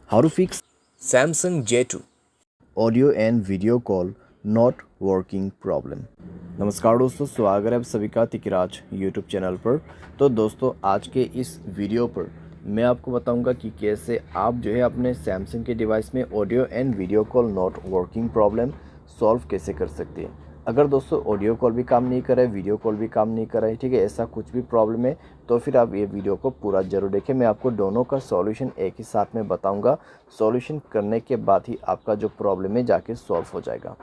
How to fix Samsung J2। Audio and video call not working problem. नमस्कार दोस्तों, स्वागत है आप सभी का तिकराज यूट्यूब चैनल पर। तो दोस्तों, आज के इस वीडियो पर मैं आपको बताऊंगा कि कैसे आप जो है अपने सैमसंग के डिवाइस में audio and video call not working problem solve कैसे कर सकते हैं। अगर दोस्तों ऑडियो कॉल भी काम नहीं कर रहा है, वीडियो कॉल भी काम नहीं कर रहा है, ठीक है, ऐसा कुछ भी प्रॉब्लम है तो फिर आप ये वीडियो को पूरा जरूर देखें। मैं आपको दोनों का सॉल्यूशन एक ही साथ में बताऊंगा। सॉल्यूशन करने के बाद ही आपका जो प्रॉब्लम है जाके सॉल्व हो जाएगा।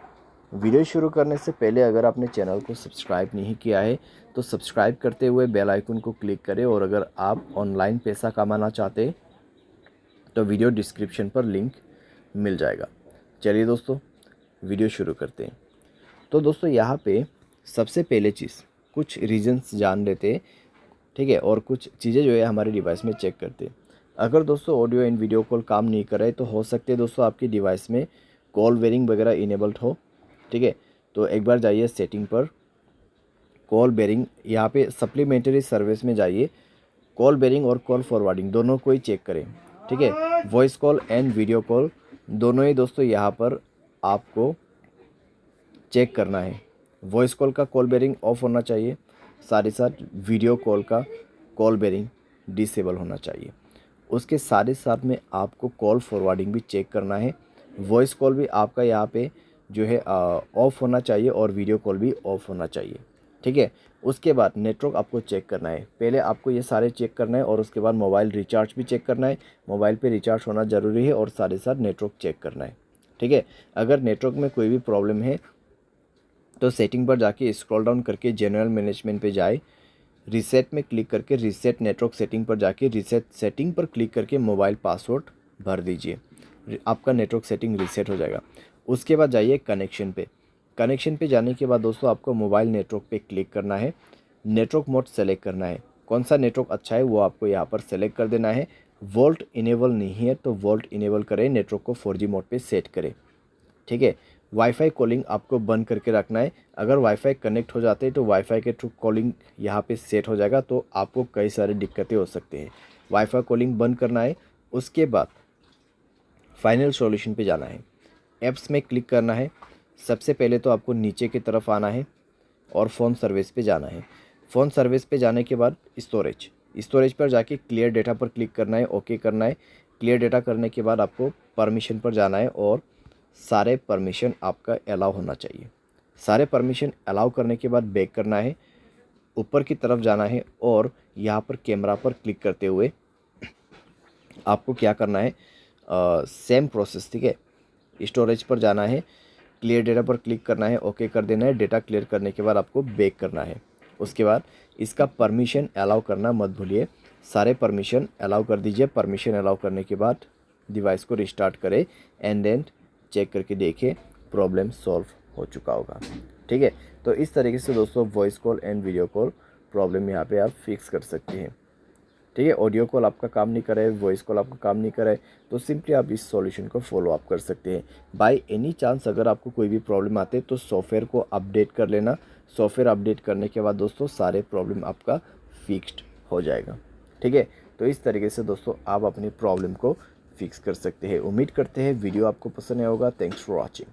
वीडियो शुरू करने से पहले अगर आपने चैनल को सब्सक्राइब नहीं किया है तो सब्सक्राइब करते हुए बेल आइकन को क्लिक करें, और अगर आप ऑनलाइन पैसा कमाना चाहते हैं तो वीडियो डिस्क्रिप्शन पर लिंक मिल जाएगा। चलिए दोस्तों, वीडियो शुरू करते हैं। तो दोस्तों, यहाँ पे सबसे पहले चीज़ कुछ रीजंस जान लेते हैं, ठीक है, और कुछ चीज़ें जो है हमारे डिवाइस में चेक करते हैं। अगर दोस्तों ऑडियो एंड वीडियो कॉल काम नहीं कर रहा है तो हो सकते हैं दोस्तों आपकी डिवाइस में कॉल बेरिंग वगैरह इनेबल्ड हो, ठीक है। तो एक बार जाइए सेटिंग पर, कॉल बेरिंग, यहाँ पे सप्लीमेंट्री सर्विस में जाइए, कॉल बेरिंग और कॉल फॉरवर्डिंग दोनों को ही चेक करें, ठीक है। Voice call and video call दोनों ही दोस्तों यहाँ पर आपको चेक करना है। वॉइस कॉल का कॉल बेरिंग ऑफ होना चाहिए, साथ ही साथ वीडियो कॉल का कॉल बेरिंग डिसेबल होना चाहिए। उसके साथ ही साथ में आपको कॉल फॉरवर्डिंग भी चेक करना है। वॉइस कॉल भी आपका यहाँ पे जो है ऑफ होना चाहिए और वीडियो कॉल भी ऑफ होना चाहिए, ठीक है। उसके बाद नेटवर्क आपको चेक करना है। पहले आपको ये सारे चेक करना है और उसके बाद मोबाइल रिचार्ज भी चेक करना है। मोबाइल पे रिचार्ज होना ज़रूरी है और साथ ही साथ नेटवर्क चेक करना है, ठीक है। अगर नेटवर्क में कोई भी प्रॉब्लम है तो सेटिंग पर जाके स्क्रॉल डाउन करके जनरल मैनेजमेंट पे जाए, रीसेट में क्लिक करके रीसेट नेटवर्क सेटिंग पर जाके रीसेट सेटिंग पर क्लिक करके मोबाइल पासवर्ड भर दीजिए, आपका नेटवर्क सेटिंग रीसेट हो जाएगा। उसके बाद जाइए कनेक्शन पे। कनेक्शन पे जाने के बाद दोस्तों आपको मोबाइल नेटवर्क पे क्लिक करना है, नेटवर्क मोड सेलेक्ट करना है। कौन सा नेटवर्क अच्छा है वो आपको यहाँ पर सेलेक्ट कर देना है। वोल्ट इनेबल नहीं है तो वोल्ट इनेबल करें, नेटवर्क को 4G मोड पे सेट करें, ठीक है। वाईफाई कॉलिंग आपको बंद करके रखना है। अगर वाईफाई कनेक्ट हो जाते हैं तो वाईफाई के थ्रू कॉलिंग यहाँ पे सेट हो जाएगा, तो आपको कई सारी दिक्कतें हो सकती हैं। वाईफाई कॉलिंग बंद करना है। उसके बाद फाइनल सॉल्यूशन पे जाना है, ऐप्स में क्लिक करना है। सबसे पहले तो आपको नीचे की तरफ आना है और फ़ोन सर्विस पे जाना है। फ़ोन सर्विस पे जाने के बाद स्टोरेज पर जाके क्लियर डेटा पर क्लिक करना है, ओके करना है। क्लियर डेटा करने के बाद आपको परमिशन पर जाना है और सारे परमिशन आपका अलाउ होना चाहिए। सारे परमिशन अलाउ करने के बाद बैक करना है, ऊपर की तरफ जाना है और यहाँ पर कैमरा पर क्लिक करते हुए आपको क्या करना है, सेम प्रोसेस, ठीक है। स्टोरेज पर जाना है, क्लियर डेटा पर क्लिक करना है, ओके कर देना है। डेटा क्लियर करने के बाद आपको बैक करना है। उसके बाद इसका परमिशन अलाउ करना मत भूलिए, सारे परमिशन अलाउ कर दीजिए। परमिशन अलाउ करने के बाद डिवाइस को रिस्टार्ट करें एंड देन चेक करके देखें प्रॉब्लम सॉल्व हो चुका होगा, ठीक है। तो इस तरीके से दोस्तों voice call and video call problem यहाँ पे आप फिक्स कर सकते हैं, ठीक है। ऑडियो कॉल आपका काम नहीं करे, वॉइस कॉल आपका काम नहीं करे तो सिंपली आप इस सॉल्यूशन को फॉलो अप कर सकते हैं। बाय एनी चांस अगर आपको कोई भी प्रॉब्लम आते तो सॉफ्टवेयर को अपडेट कर लेना। सॉफ्टवेयर अपडेट करने के बाद दोस्तों सारे प्रॉब्लम आपका फिक्स्ड हो जाएगा, ठीक है। तो इस तरीके से दोस्तों आप अपनी प्रॉब्लम को फिक्स कर सकते हैं। उम्मीद करते हैं वीडियो आपको पसंद आया होगा। Thanks for watching.